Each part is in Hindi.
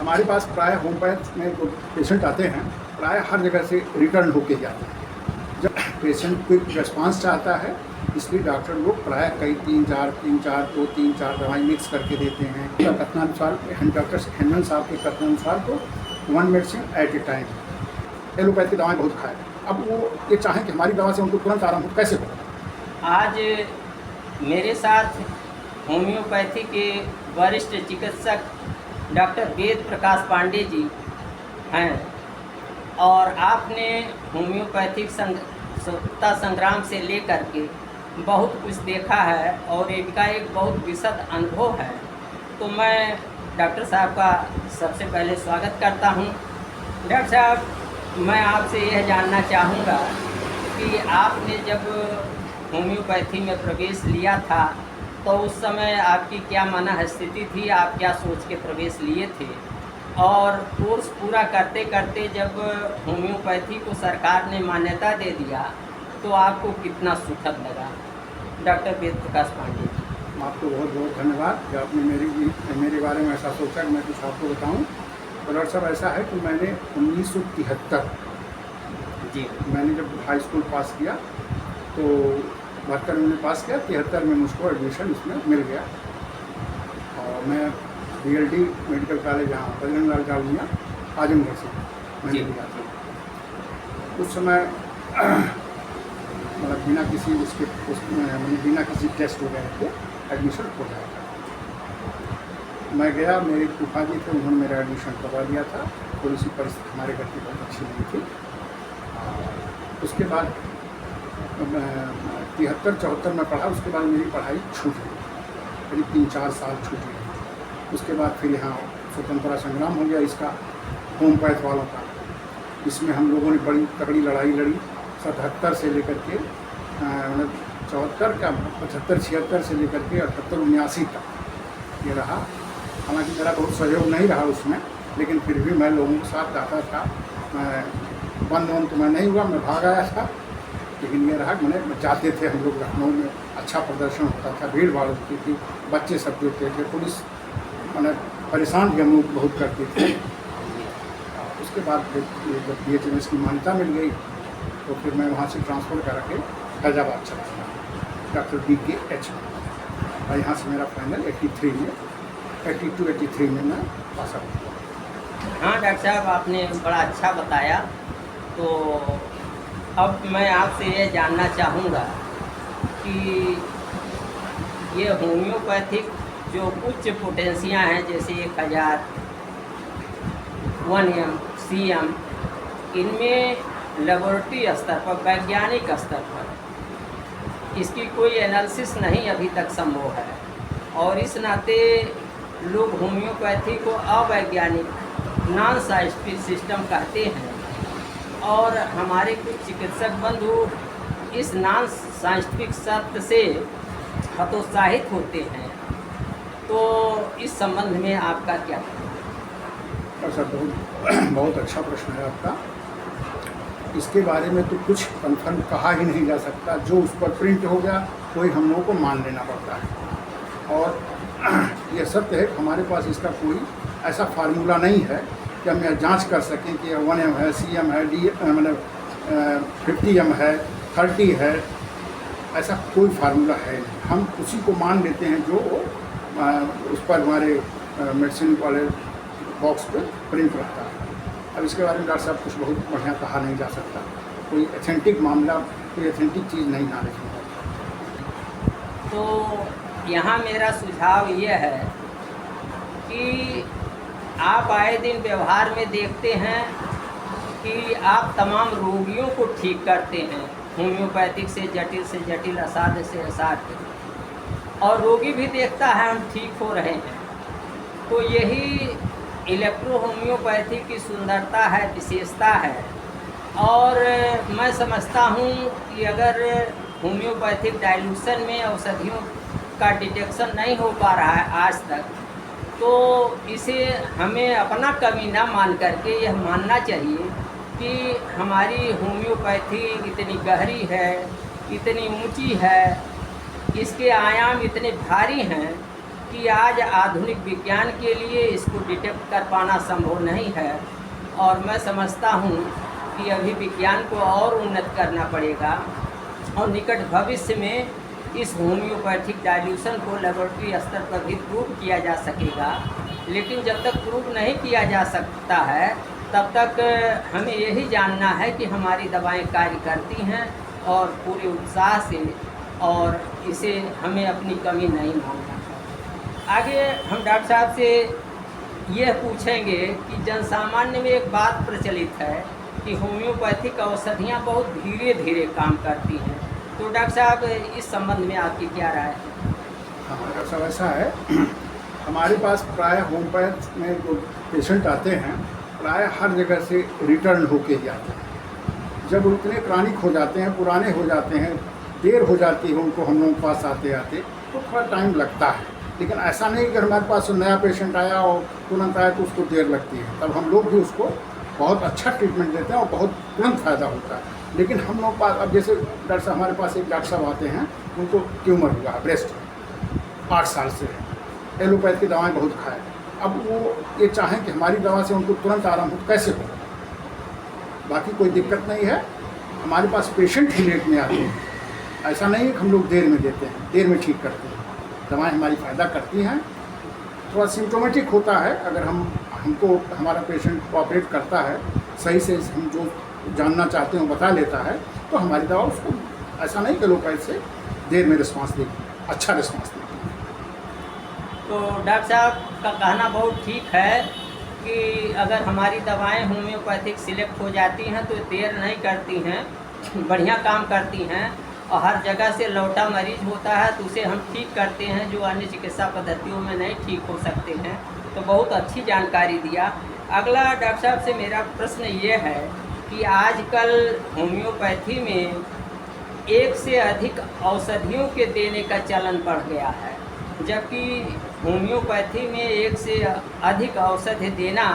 हमारे पास प्राय होम्योपैथ में जो पेशेंट आते हैं प्राय हर जगह से रिटर्न होके जाते हैं। जब पेशेंट क्विक रिस्पांस चाहता है इसलिए डॉक्टर लोग प्राय कई 3-4 दवाई मिक्स करके देते हैं। कथनानुसार डॉक्टर हेमन साहब के कथनानुसार तो 1 मेडिसिन एट ए टाइम। एलोपैथ की दवाएँ बहुत खाएँ। अब वो ये चाहें कि हमारी दवा से उनको तुरंत आराम हो, कैसे हो? आज मेरे साथ होम्योपैथी के वरिष्ठ चिकित्सक डॉक्टर वेद प्रकाश पांडे जी हैं और आपने होम्योपैथिक स्वतंत्रता संग्राम से लेकर के बहुत कुछ देखा है और इनका एक बहुत विशद अनुभव है। तो मैं डॉक्टर साहब का सबसे पहले स्वागत करता हूं। डॉक्टर साहब, मैं आपसे यह जानना चाहूँगा कि आपने जब होम्योपैथी में प्रवेश लिया था तो उस समय आपकी क्या मनः स्थिति थी, आप क्या सोच के प्रवेश लिए थे, और कोर्स पूरा करते करते जब होम्योपैथी को सरकार ने मान्यता दे दिया तो आपको कितना सुखद लगा? डॉक्टर वेद प्रकाश पांडे जी, आपको बहुत बहुत धन्यवाद कि आपने मेरे बारे में ऐसा सोचा कि मैं कुछ आपको बताऊं। तो डॉक्टर साहब, ऐसा है कि मैंने 1973 जी मैंने जब हाई स्कूल पास किया तो 72 में पास किया, 73 में मुझको एडमिशन इसमें मिल गया और मैं BLD मेडिकल कॉलेज यहाँ बजरंगलाल डालमिया आजमगढ़ से मैंने लिया था। उस समय मतलब बिना किसी बिना किसी टेस्ट वगैरह के एडमिशन हो जाया था। मैं गया, मेरे फूफा जी थे, उन्होंने मेरा एडमिशन करवा दिया था। थोड़ी सी परिस्थिति हमारे घर की बहुत अच्छी नहीं थी। उसके बाद 73-74 में पढ़ा, उसके बाद मेरी पढ़ाई छूट गई, करीब 3-4 साल छूट गई। उसके बाद फिर यहाँ स्वतंत्रता संग्राम हो गया इसका, होम्योपैथ वालों का। इसमें हम लोगों ने बड़ी तगड़ी लड़ाई लड़ी 77 से लेकर के 74 का 75-76 से लेकर के 78-79 तक ये रहा। हालांकि मेरा बहुत सहयोग नहीं रहा उसमें, लेकिन फिर भी मैं लोगों के साथ जाता था। मैं बंद तो मैं नहीं हुआ, मैं भाग आया था, लेकिन ये रहा मैंने जाते थे हम लोग लखनऊ में, अच्छा प्रदर्शन होता था, भीड़ भाड़ होती थी, बच्चे सब जुटते थे, पुलिस मैंने परेशान भी हम लोग बहुत करते थे। उसके बाद फिर जब BHMS की मान्यता मिल गई तो फिर मैं वहाँ से ट्रांसफ़र करा के फैजाबाद चला गया डॉक्टर DKH में, और यहाँ से मेरा फाइनल 82-83 में मैं पास आउट हुआ। हाँ डॉक्टर साहब, आपने बड़ा अच्छा बताया। तो अब मैं आपसे ये जानना चाहूँगा कि ये होम्योपैथिक जो उच्च पोटेंसियाँ हैं जैसे 1000, 1M, CM, इनमें लेबोरेटरी स्तर पर, वैज्ञानिक स्तर पर इसकी कोई एनालिसिस नहीं अभी तक संभव है, और इस नाते लोग होम्योपैथी को अवैज्ञानिक, नॉन साइंटिफिक सिस्टम कहते हैं, और हमारे कुछ चिकित्सक बंधु इस नॉन साइंटिफिक शब्द से हतोत्साहित होते हैं। तो इस संबंध में आपका क्या कहना है? सर, बहुत अच्छा प्रश्न है आपका। इसके बारे में तो कुछ कन्फर्म कहा ही नहीं जा सकता। जो उस पर प्रिंट हो गया कोई हम लोगों को मान लेना पड़ता है, और यह सत्य है कि हमारे पास इसका कोई ऐसा फार्मूला नहीं है कि हम यह जांच कर सकें कि 1M है, CM है, मतलब 50M है, 30 है, ऐसा कोई फार्मूला है नहीं। हम उसी को मान लेते हैं जो उस पर हमारे मेडिसिन वाले बॉक्स पे प्रिंट रहता है। अब इसके बारे में डॉक्टर साहब कुछ बहुत बढ़िया कहा नहीं जा सकता। कोई एथेंटिक मामला, कोई एथेंटिक चीज़ नहीं नॉलेज में है। तो यहाँ मेरा सुझाव ये है कि आप आए दिन व्यवहार में देखते हैं कि आप तमाम रोगियों को ठीक करते हैं, होम्योपैथिक से जटिल, असाध्य से असाध्य, और रोगी भी देखता है हम ठीक हो रहे हैं। तो यही इलेक्ट्रो होम्योपैथी की सुंदरता है, विशेषता है। और मैं समझता हूँ कि अगर होम्योपैथिक डाइल्यूशन में औषधियों का डिटेक्शन नहीं हो पा रहा है आज तक, तो इसे हमें अपना कमी ना मान करके यह मानना चाहिए कि हमारी होम्योपैथी इतनी गहरी है, इतनी ऊंची है, इसके आयाम इतने भारी हैं कि आज आधुनिक विज्ञान के लिए इसको डिटेक्ट कर पाना संभव नहीं है, और मैं समझता हूँ कि अभी विज्ञान को और उन्नत करना पड़ेगा और निकट भविष्य में इस होम्योपैथिक डाइल्यूशन को लेबोरेटरी स्तर पर भी प्रूव किया जा सकेगा। लेकिन जब तक प्रूव नहीं किया जा सकता है तब तक हमें यही जानना है कि हमारी दवाएं कार्य करती हैं और पूरे उत्साह से, और इसे हमें अपनी कमी नहीं मानना है। आगे हम डॉक्टर साहब से यह पूछेंगे कि जनसामान्य में एक बात प्रचलित है कि होम्योपैथिक औषधियाँ बहुत धीरे धीरे काम करती हैं, तो डॉक्टर साहब इस संबंध में आपकी क्या राय है? हाँ डॉक्टर साहब, ऐसा है हमारे पास प्राय होम्योपैथ में जो पेशेंट आते हैं प्राय हर जगह से रिटर्न होके ही आते हैं। जब उतने क्रॉनिक हो जाते हैं, पुराने हो जाते हैं, देर हो जाती है उनको हम लोगों के पास आते आते, तो थोड़ा टाइम लगता है। लेकिन ऐसा नहीं कि हमारे पास नया पेशेंट आया और तुरंत आया तो उसको देर लगती है, तब हम लोग भी उसको बहुत अच्छा ट्रीटमेंट देते हैं और बहुत तुरंत फ़ायदा होता है। लेकिन हम लोग पास अब जैसे डॉक्टर साहब, हमारे पास एक डॉक्टर साहब आते हैं, उनको ट्यूमर हुआ है ब्रेस्ट, 8 साल से एलोपैथ की दवाएं बहुत खाए। अब वो ये चाहें कि हमारी दवा से उनको तुरंत आराम हो, कैसे हो? बाकी कोई दिक्कत नहीं है, हमारे पास पेशेंट ही लेट में आते हैं। ऐसा नहीं है कि हम लोग देर में देते हैं, देर में ठीक करते हैं। दवाएं हमारी फ़ायदा करती हैं। थोड़ा सिम्टोमेटिक होता है, अगर हमको हमारा पेशेंट कोऑपरेट करता है, सही से हम जो जानना चाहते हैं वो बता लेता है, तो हमारी दवा उसको ऐसा नहीं कि एलोपैथ से देर में रिस्पांस देगी, अच्छा रिस्पांस देगी। तो डॉक्टर साहब का कहना बहुत ठीक है कि अगर हमारी दवाएं होम्योपैथिक सिलेक्ट हो जाती हैं तो देर नहीं करती हैं, बढ़िया काम करती हैं, और हर जगह से लौटा मरीज होता है तो उसे हम ठीक करते हैं जो अन्य चिकित्सा पद्धतियों में नहीं ठीक हो सकते हैं। तो बहुत अच्छी जानकारी दिया। अगला डॉक्टर साहब से मेरा प्रश्न ये है कि आजकल होम्योपैथी में एक से अधिक औषधियों के देने का चलन बढ़ गया है, जबकि होम्योपैथी में एक से अधिक औषधि देना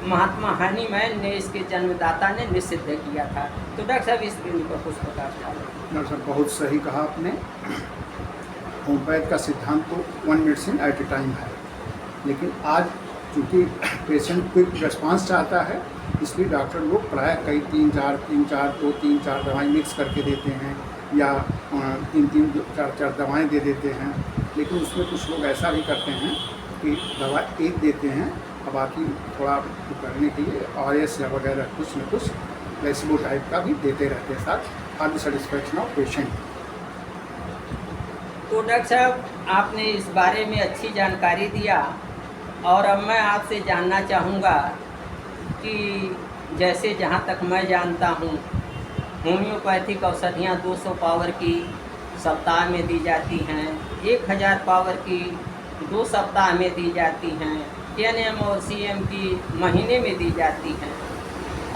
महात्मा हनीमैन ने, इसके जन्मदाता ने निषिद्ध किया था। तो डॉक्टर साहब इस बिंदु पर कुछ प्रकाश डालें। डॉक्टर साहब बहुत सही कहा आपने। होम्योपैथ का सिद्धांत तो 1 मेडिसिन एट ए टाइम है, लेकिन आज चूँकि पेशेंट क्विक रिस्पांस चाहता है, इसलिए डॉक्टर लोग प्राय कई 3-4 दवाएं मिक्स करके देते हैं, या 3-4 दवाएं दे देते हैं। लेकिन उसमें कुछ लोग ऐसा भी करते हैं कि दवा एक देते हैं और बाकी थोड़ा करने के लिए ORS या वगैरह कुछ न कुछ प्लेसिबो टाइप का भी देते रहते हैं साथ, for the satisfaction of patient. तो डॉक्टर साहब आपने इस बारे में अच्छी जानकारी दिया, और अब मैं आपसे जानना चाहूँगा कि जैसे जहाँ तक मैं जानता हूँ होम्योपैथिक औषधियाँ 200 पावर की सप्ताह में दी जाती हैं, 1000 पावर की 2 सप्ताह में दी जाती हैं, NM और CM की महीने में दी जाती हैं।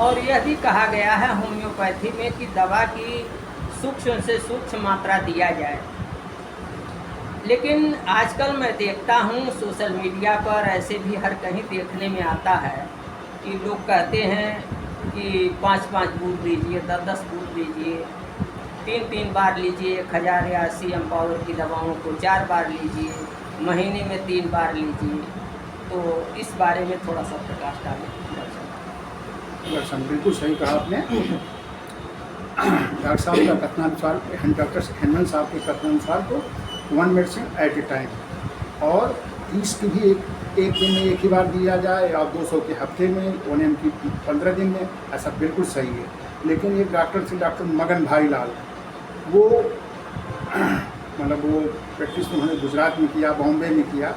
और यह भी कहा गया है होम्योपैथी में कि दवा की सूक्ष्म से सूक्ष्म मात्रा दिया जाए। लेकिन आजकल मैं देखता हूँ सोशल मीडिया पर ऐसे भी हर कहीं देखने में आता है कि लोग कहते हैं कि 5-5 बूंद लीजिए, 10-10 बूंद लीजिए, 3-3 बार लीजिए, 1000 या CM पावर की दवाओं को 4 बार लीजिए, महीने में 3 बार लीजिए। तो इस बारे में थोड़ा सा प्रकाश डालें। डॉक्टर बिल्कुल सही कहा आपने। डॉक्टर साहब का कथनानुसार, डॉक्टर हेमन साहब के कथनानुसार तो 1 मेडिसिन एट ए टाइम, और 30 की भी एक दिन में एक ही बार दिया जाए, और 200 के हफ्ते में, 1M की 15 दिन में, ऐसा बिल्कुल सही है। लेकिन एक डॉक्टर थे डॉक्टर मगन भाई लाल, वो मतलब वो प्रैक्टिस उन्होंने गुजरात में किया, बॉम्बे में किया,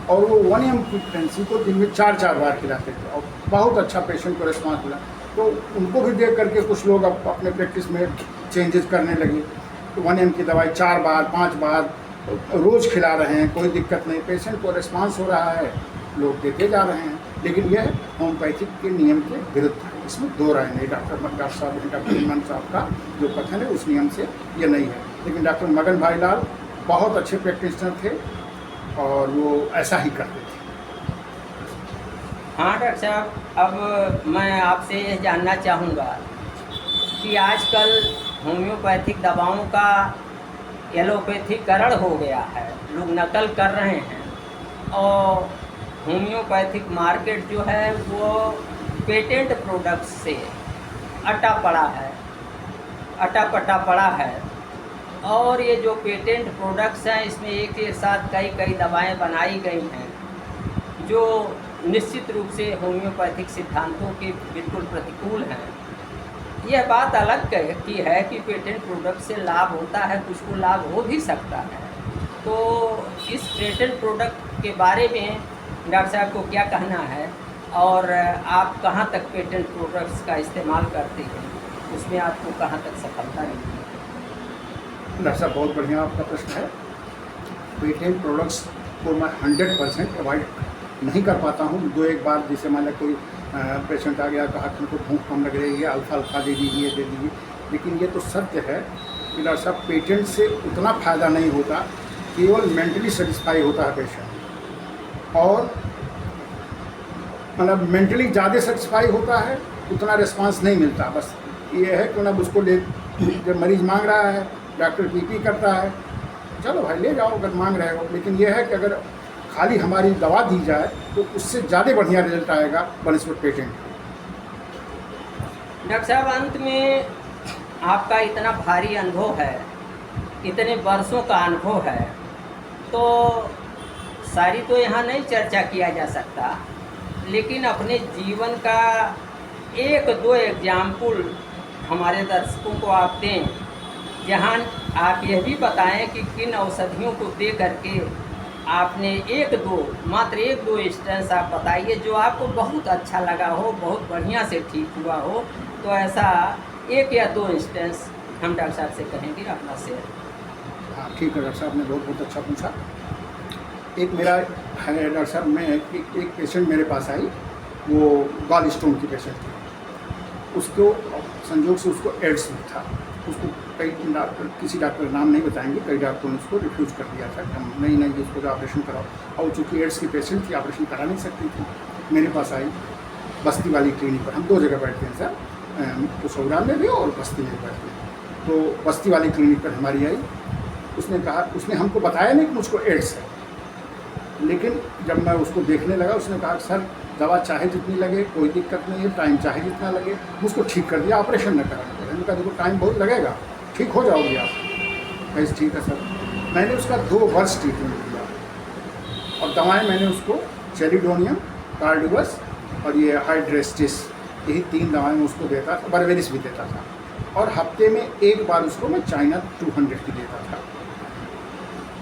और वो 1M की फ्रेंसी को दिन में 4-4 बार खिलाते थे और बहुत अच्छा पेशेंट को रिस्पॉन्स मिला। तो उनको भी देख करके कुछ लोग अब अपने प्रैक्टिस में चेंजेस करने लगे। तो 1M की दवाई 4 बार 5 बार रोज़ खिला रहे हैं, कोई दिक्कत नहीं, पेशेंट को रिस्पॉन्स हो रहा है, लोग देते जा रहे हैं। लेकिन यह होम्योपैथिक के नियम के विरुद्ध है, इसमें 2 राय नहीं। डॉक्टर साहब, डॉक्टर हेमन साहब का जो कथन है उस नियम से ये नहीं है। लेकिन डॉक्टर मगन भाई लाल बहुत अच्छे प्रैक्टिशनर थे और वो ऐसा ही करते थे। हाँ डॉक्टर साहब, अब मैं आपसे यह जानना चाहूँगा कि आजकल होम्योपैथिक दवाओं का एलोपैथीकरण हो गया है, लोग नकल कर रहे हैं। और होम्योपैथिक मार्केट जो है वो पेटेंट प्रोडक्ट्स से अटा पड़ा है, अटा पटा पड़ा है। और ये जो पेटेंट प्रोडक्ट्स हैं इसमें एक के साथ कई कई दवाएं बनाई गई हैं जो निश्चित रूप से होम्योपैथिक सिद्धांतों के बिल्कुल प्रतिकूल हैं। यह बात अलग की है कि पेटेंट प्रोडक्ट से लाभ होता है, कुछ को लाभ हो भी सकता है। तो इस पेटेंट प्रोडक्ट के बारे में डॉक्टर साहब को क्या कहना है और आप कहाँ तक पेटेंट प्रोडक्ट्स का इस्तेमाल करते हैं, उसमें आपको कहाँ तक सफलता मिलती है? डॉक्टर साहब बहुत बढ़िया आपका प्रश्न है। पेटेंट प्रोडक्ट्स को मैं 100% अवॉइड नहीं कर पाता हूँ। दो एक बार जैसे मान लिया कोई पेशेंट आ गया, कहा कि उनको भूख कम लग रही है, अल्फा दे दीजिए दे दीजिए, लेकिन ये तो सत्य है कि डॉक्टर साहब पेटेंट से उतना फ़ायदा नहीं होता, केवल मेंटली सेटिस्फाई होता है पेशेंट, और मतलब मेंटली ज़्यादा सेटिस्फाई होता है, उतना रिस्पांस नहीं मिलता। बस ये है कि मतलब उसको ले, जब मरीज़ मांग रहा है, डॉक्टर पी करता है, चलो भाई ले जाओ अगर मांग रहे हो, लेकिन यह है कि अगर खाली हमारी दवा दी जाए तो उससे ज़्यादा बढ़िया रिजल्ट आएगा बनस्पत पेटेंट। डॉक्टर साहब, अंत में आपका इतना भारी अनुभव है, इतने वर्षों का अनुभव है, तो सारी तो यहाँ नहीं चर्चा किया जा सकता, लेकिन अपने जीवन का एक दो एग्जाम्पल हमारे दर्शकों को आप दें, जहाँ आप यह भी बताएं कि किन औषधियों को दे करके आपने मात्र एक दो इंस्टेंस आप बताइए जो आपको बहुत अच्छा लगा हो, बहुत बढ़िया से ठीक हुआ हो। तो ऐसा एक या दो इंस्टेंस हम डॉक्टर साहब से कहेंगे अपना शेयर। हाँ ठीक है डॉक्टर साहब ने बहुत अच्छा पूछा। एक मेरा है डॉक्टर साहब, मैं एक पेशेंट मेरे पास आई, वो गॉल स्टोन की पेशेंट थी। उसको संयोग से उसको एड्स भी था। उसको कई डॉक्टर, किसी डॉक्टर नाम नहीं बताएंगे, कई डॉक्टरों ने उसको रिफ्यूज़ कर दिया था कि हम नहीं इसको ऑपरेशन कराओ। और चूँकि एड्स की पेशेंट थी, ऑपरेशन करा नहीं सकती थी, मेरे पास आई बस्ती वाली क्लिनिक पर। हम दो जगह बैठते हैं सर, पुसौरा में भी और बस्ती में बैठते हैं। तो बस्ती वाली क्लिनिक पर हमारी आई, उसने कहा, उसने हमको बताया नहीं कि मुझको एड्स है, लेकिन जब मैं उसको देखने लगा उसने कहा सर दवा चाहे जितनी लगे कोई दिक्कत नहीं है, टाइम चाहे जितना लगे, मुझको ठीक कर दिया, ऑपरेशन न कराना पड़े। मैंने कहा देखो टाइम बहुत लगेगा, ठीक हो जाओगे आप। कैसे ठीक है सर। मैंने उसका 2 वर्ष ट्रीटमेंट किया और दवाएं मैंने उसको चेरिडोनियम, कार्डिवस और ये हाइड्रेस्टिस, यही 3 दवाएं मैं उसको देता था, बर्वेरिस भी देता था, और हफ्ते में एक बार उसको मैं चाइना 200 की देता था।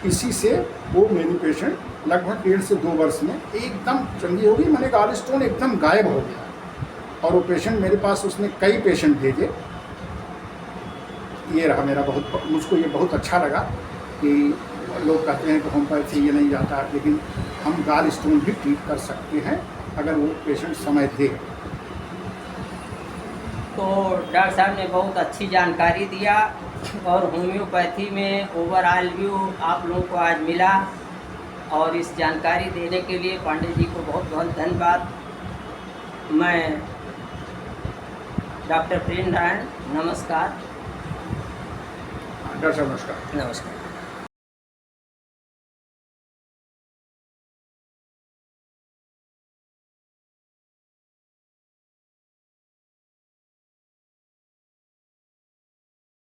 इसी से वो मेरी पेशेंट लगभग 1.5 से 2 वर्ष में एकदम चंगी हो गई। मैंने गॉल स्टोन एकदम गायब हो गया। और वो पेशेंट मेरे पास, उसने कई पेशेंट भेजे। ये रहा मेरा मुझको ये बहुत अच्छा लगा कि लोग कहते हैं कि होम्योपैथी ये नहीं जाता, लेकिन हम गॉल स्टोन भी ट्रीट कर सकते हैं अगर वो पेशेंट समय दे। तो डॉक्टर साहब ने बहुत अच्छी जानकारी दिया और होम्योपैथी में ओवरऑल व्यू आप लोगों को आज मिला, और इस जानकारी देने के लिए पांडे जी को बहुत बहुत धन्यवाद। मैं डॉक्टर प्रेम नारायण, नमस्कार। डॉक्टर साहब नमस्कार। नमस्कार।